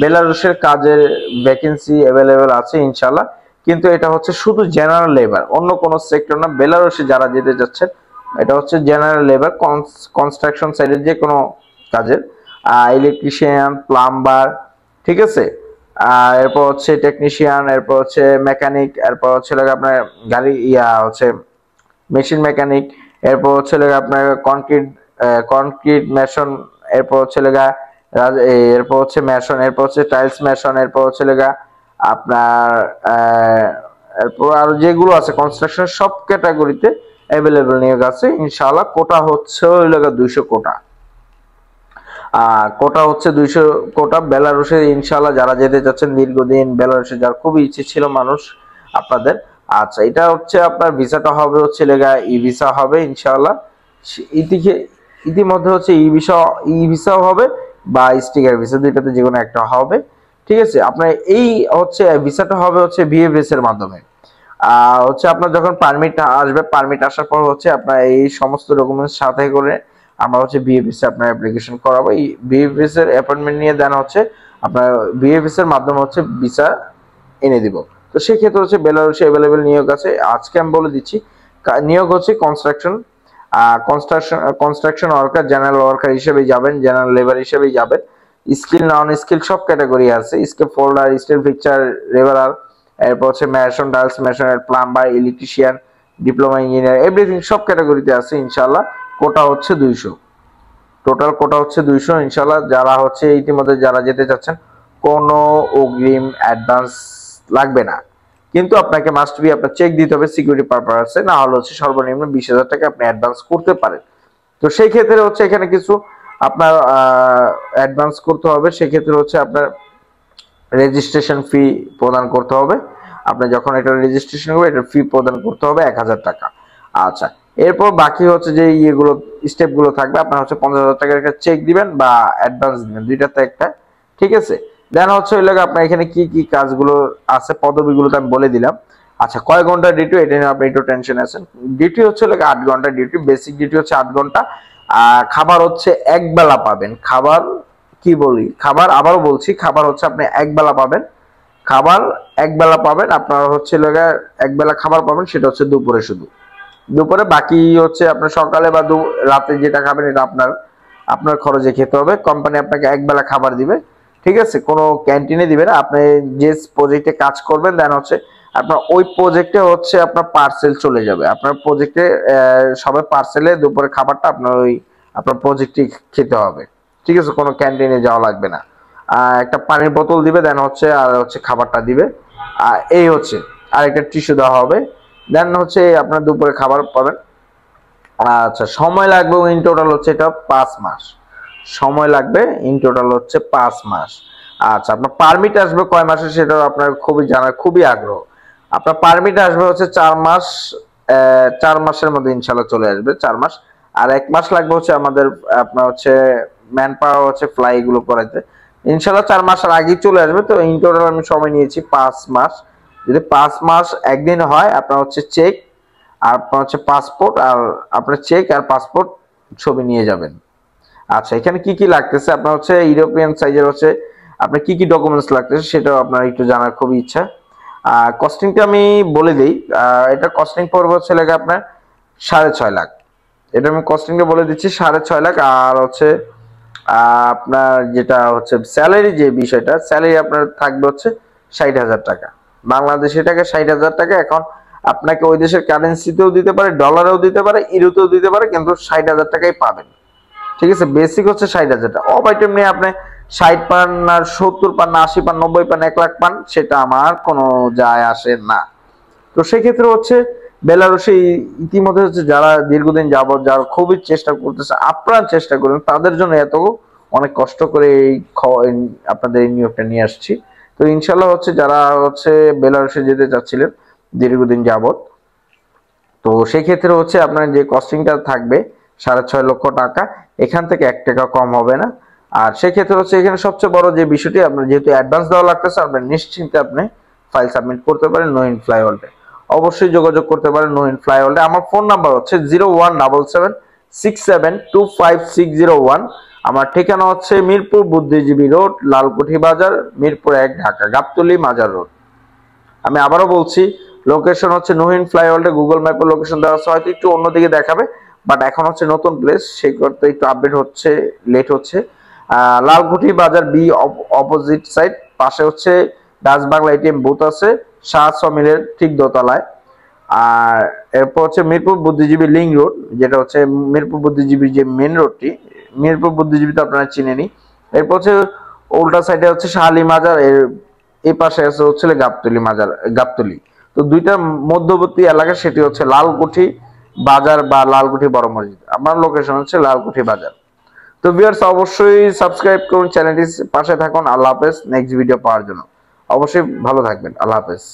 বেলারুশের কাজের vacancy available আছে ইনশাল্লাহ, কিন্তু এটা হচ্ছে শুধু জেনারেল লেবার, অন্য কোনো সেক্টর না। বেলারুশে যারা যেতে যাচ্ছেন এটা হচ্ছে জেনারেল লেবার, কনস্ট্রাকশন সাইডের যে কোনো কাজের, ইলেকট্রিশিয়ান, প্লাম্বার, ঠিক আছে। এরপর হচ্ছে টেকনিশিয়ান, এরপর হচ্ছে মেকানিক, এরপর হচ্ছে আপনার গাড়ি হচ্ছে মেশিন মেকানিক, এরপর হচ্ছে আপনার কনক্রিট মেশন, এরপর হচ্ছে এরপর হচ্ছে মেশন, এরপর হচ্ছে টাইলস মেশন, এরপর হচ্ছে আপনার এরপর আর যেগুলো আছে কনস্ট্রাকশন সব ক্যাটাগরিতে অ্যাভেলেবেল নিয়োগ আছে ইনশাআল্লাহ। কোটা হচ্ছে 200 কোটা। কোটা হচ্ছে 200 কোটা। বেলারুশে ইনশাআল্লাহ যারা যেতে যাচ্ছেন দীর্ঘদিন বেলারুশে যার খুবই ইচ্ছে ছিল মানুষ আপনাদের, আচ্ছা এটা হচ্ছে আপনার ভিসাটা হবে হচ্ছে ই ভিসা হবে ইনশাআল্লাহ। ইতিমধ্যে হচ্ছে ই ভিসাও হবে বা স্টিকার ভিসা, দুইটাতে যে কোনো একটা হবে, ঠিক আছে। আপনার এই হচ্ছে ভিসাটা হবে হচ্ছে ভিএফএস এর মাধ্যমে। হচ্ছে আপনার যখন পারমিট আসবে, পারমিট আসার পর হচ্ছে আপনার এই সমস্ত ডকুমেন্টস সাথে করে আমরা হচ্ছে বিএফএস এ আপনার অ্যাপ্লিকেশন করাবো। এই বিএফএস এর অ্যাপয়েন্টমেন্ট নিয়ে দেন হচ্ছে আপনার বিএফএস এর মাধ্যমে হচ্ছে ভিসা এনে দিব। তো সেই ক্ষেত্রে হচ্ছে বেলারুশে অ্যাভেলেবেল নিয়োগ আছে। আজকে আমি বলে দিচ্ছি নিয়োগ হচ্ছে কনস্ট্রাকশন ওয়ার্কার, জেনারেল ওয়ার্কার হিসেবে যাবেন, জেনারেল লেবার হিসেবেই যাবেন। স্কিল নন স্কিল সব ক্যাটাগরি আছে, scaffolder, steel fixer, labourer, এরপর হচ্ছে মেশন, টাইলস মেশনের, plumber, electrician, diploma engineer, everything সব ক্যাটাগরিতে আছে ইনশাআল্লাহ। কোটা হচ্ছে 200, টোটাল কোটা হচ্ছে 200 ইনশাআল্লাহ। যারা হচ্ছে ইতিমধ্যে যারা যেতে চাচ্ছেন কোনো অগ্রিম অ্যাডভান্স লাগবে না, কিন্তু আপনাকে মাস্ট বি আপনার চেক দিতে হবে সিকিউরিটি পারপাসে, না হলে হচ্ছে সর্বনিম্ন 20,000 টাকা আপনি অ্যাডভান্স করতে পারেন। তো সেই ক্ষেত্রে হচ্ছে এখানে কিছু আপনার অ্যাডভান্স করতে হবে। সেক্ষেত্রে হচ্ছে আপনার রেজিস্ট্রেশন ফি প্রদান করতে হবে। আপনি যখন এটা রেজিস্ট্রেশন করবেন এটা ফি প্রদান করতে হবে 1,000 টাকা। আচ্ছা, এরপর বাকি হচ্ছে যে ইয়েগুলো স্টেপগুলো থাকবে, আপনার হচ্ছে 50,000 টাকার একটা চেক দিবেন বা অ্যাডভান্স দিবেন, দুইটাতে একটা, ঠিক আছে। দেন হচ্ছে ওই লাগে আপনার এখানে কি কি কাজগুলো আছে পদবিগুলো তো আমি বলে দিলাম। আচ্ছা, কয় ঘন্টা ডিউটি এটা নিয়ে আপনি একটু টেনশন আছেন। ডিউটি হচ্ছে 8 ঘন্টা ডিউটি, বেসিক ডিউটি হচ্ছে 8 ঘন্টা। খাবার হচ্ছে এক বেলা পাবেন। খাবার কি বলি, খাবার আবারও বলছি, খাবার হচ্ছে আপনি এক বেলা পাবেন। খাবার এক বেলা পাবেন আপনার হচ্ছে এক বেলা খাবার পাবেন, সেটা হচ্ছে দুপুরে, শুধু দুপুরে। বাকি হচ্ছে আপনার সকালে বা রাতে যেটা খাবেন এটা আপনার আপনার খরচে খেতে হবে। কোম্পানি আপনাকে এক বেলা খাবার দিবে, ঠিক আছে, কোনো ক্যান্টিনে দিবে না। আপনি যে প্রজেক্টে কাজ করবেন দেন হচ্ছে আপনার ওই প্রজেক্টে হচ্ছে আপনার পার্সেল চলে যাবে, আপনার প্রজেক্টে সবাই পার্সেলে দুপুরে খাবারটা আপনার ওই আপনার প্রজেক্টে খেতে হবে, ঠিক আছে, কোনো ক্যান্টিনে যাওয়া লাগবে না। একটা পানির বোতল দিবে দেন হচ্ছে, আর হচ্ছে খাবারটা দিবে, এই হচ্ছে, আর একটা টিস্যু দেওয়া হবে, দেন হচ্ছে আপনার দুপুরে খাবার পাবেন। আচ্ছা, সময় লাগবে ইন টোটাল হচ্ছে এটা 5 মাস সময় লাগবে, ইন টোটাল হচ্ছে 5 মাস। আচ্ছা, আপনার পারমিট আসবে কয় মাসে সেটাও আপনার খুবই জানার খুবই আগ্রহ। আপনার পারমিট আসবে হচ্ছে 4 মাস, 4 মাসের মধ্যে ইনশাল্লাহ চলে আসবে 4 মাস। আর 1 মাস লাগবে হচ্ছে আমাদের আপনার হচ্ছে ম্যান পাওয়ার হচ্ছে ফ্লাই গুলো করাইতে, ইনশাল্লাহ 4 মাসের আগেই চলে আসবে। তো ইন টোটাল আমি সময় নিয়েছি 5 মাস। যদি 5 মাস একদিন হয় আপনার হচ্ছে চেক আর আপনার হচ্ছে পাসপোর্ট, আর আপনার চেক আর পাসপোর্ট ছবি নিয়ে যাবেন। আচ্ছা, এখানে কি কি লাগতেছে আপনার হচ্ছে ইউরোপিয়ান সাইজের হচ্ছে আপনার কি কি ডকুমেন্টস লাগতেছে সেটাও আপনার একটু জানার খুবই ইচ্ছা। কস্টিংটা আমি বলে দিই, এটা কস্টিং পড়বে হচ্ছে লাগে আপনার 6.5 লাখ। এটা আমি কস্টিংটা বলে দিচ্ছি 6.5 লাখ। আর হচ্ছে আপনার যেটা হচ্ছে স্যালারি, যে বিষয়টা স্যালারি আপনার থাকবে হচ্ছে 60,000 টাকা, বাংলাদেশি টাকা 60,000 টাকা। এখন আপনাকে ওই দেশের কারেন্সিতেও দিতে পারে, ডলারেও দিতে পারে, ইউরোতেও দিতে পারে, কিন্তু 60,000 টাকাই পাবেন, ঠিক আছে। বেসিক হচ্ছে 60,000 টাকা। অফ আইটেম নিয়ে আপনি 60 পান আর 70 পান, 80 পান, 90 পান, 1 লাখ পান, সেটা আমার কোনো যায় আসে না। তো সেক্ষেত্রে হচ্ছে বেলারুশে ইতিমধ্যে হচ্ছে যারা দীর্ঘদিন যাবত যারা খুবই চেষ্টা করতেছে, আপ্রাণ চেষ্টা করেন, তাদের জন্য এত অনেক কষ্ট করে এই আপনাদের এই নিয়োগটা নিয়ে আসছি। তো ইনশাল্লাহ হচ্ছে যারা হচ্ছে বেলারুশে যেতে চাচ্ছিলেন দীর্ঘদিন যাবত, তো সেই ক্ষেত্রে হচ্ছে আপনার যে কস্টিংটা থাকবে 6.5 লক্ষ টাকা, এখান থেকে 1 টাকা কম হবে না। আর সেক্ষেত্রে হচ্ছে এখানে সবচেয়ে বড় যে বিষয়টি, আপনার যেহেতু অ্যাডভান্স দেওয়া লাগতেছে, আপনার নিশ্চিন্তে আপনি ফাইল সাবমিট করতে পারেন নোইন ফ্লাই ওয়ার্ল্ডে। অবশ্যই যোগাযোগ করতে পারেন নোইন ফ্লাই ওয়ার্ল্ডে। আমার ফোন নাম্বার হচ্ছে 0177672561। আমার ঠিকানা হচ্ছে মিরপুর বুদ্ধিজীবী রোড, লালকুঠি বাজার, মিরপুর 1, ঢাকা, গাবতলী মাজার রোড। আমি আবারও বলছি, লোকেশন হচ্ছে নুহিন ফ্লাইওভারে গুগল ম্যাপে লোকেশন দেওয়া আছে, হয়তো একটু অন্যদিকে দেখাবে, বাট এখন হচ্ছে নতুন প্লেস, সেই করতে একটু আপডেট হচ্ছে, লেট হচ্ছে। লালকুঠি বাজার বি অপোজিট সাইড, পাশে হচ্ছে ডাচ বাংলা এটিএম বুথ আছে, শাহ মিলের ঠিক দোতলায়। আর এরপর হচ্ছে মিরপুর বুদ্ধিজীবী লিংক রোড, যেটা হচ্ছে মিরপুর বুদ্ধিজীবীর যে মেন রোডটি, মিরপুর বুদ্ধিজীবী তো আপনারা চিনেনি। এরপর হচ্ছে উল্টা সাইডে হচ্ছে শাহালি মাজার, এর এই পাশে আছে হচ্ছে গাবতলী মাজার, গাবতলী। তো দুইটার মধ্যবর্তী এলাকা, সেটি হচ্ছে লালকুঠি বাজার বা লালকুঠি বড় মসজিদ। আমার লোকেশন হচ্ছে লালকুঠি বাজার। তো ভিউয়ার্স, অবশ্যই সাবস্ক্রাইব করুন চ্যানেলটির পাশে থাকুন। আল্লাহ হাফেজ। নেক্সট ভিডিও পাওয়ার জন্য অবশ্যই ভালো থাকবেন। আল্লাহ হাফেজ।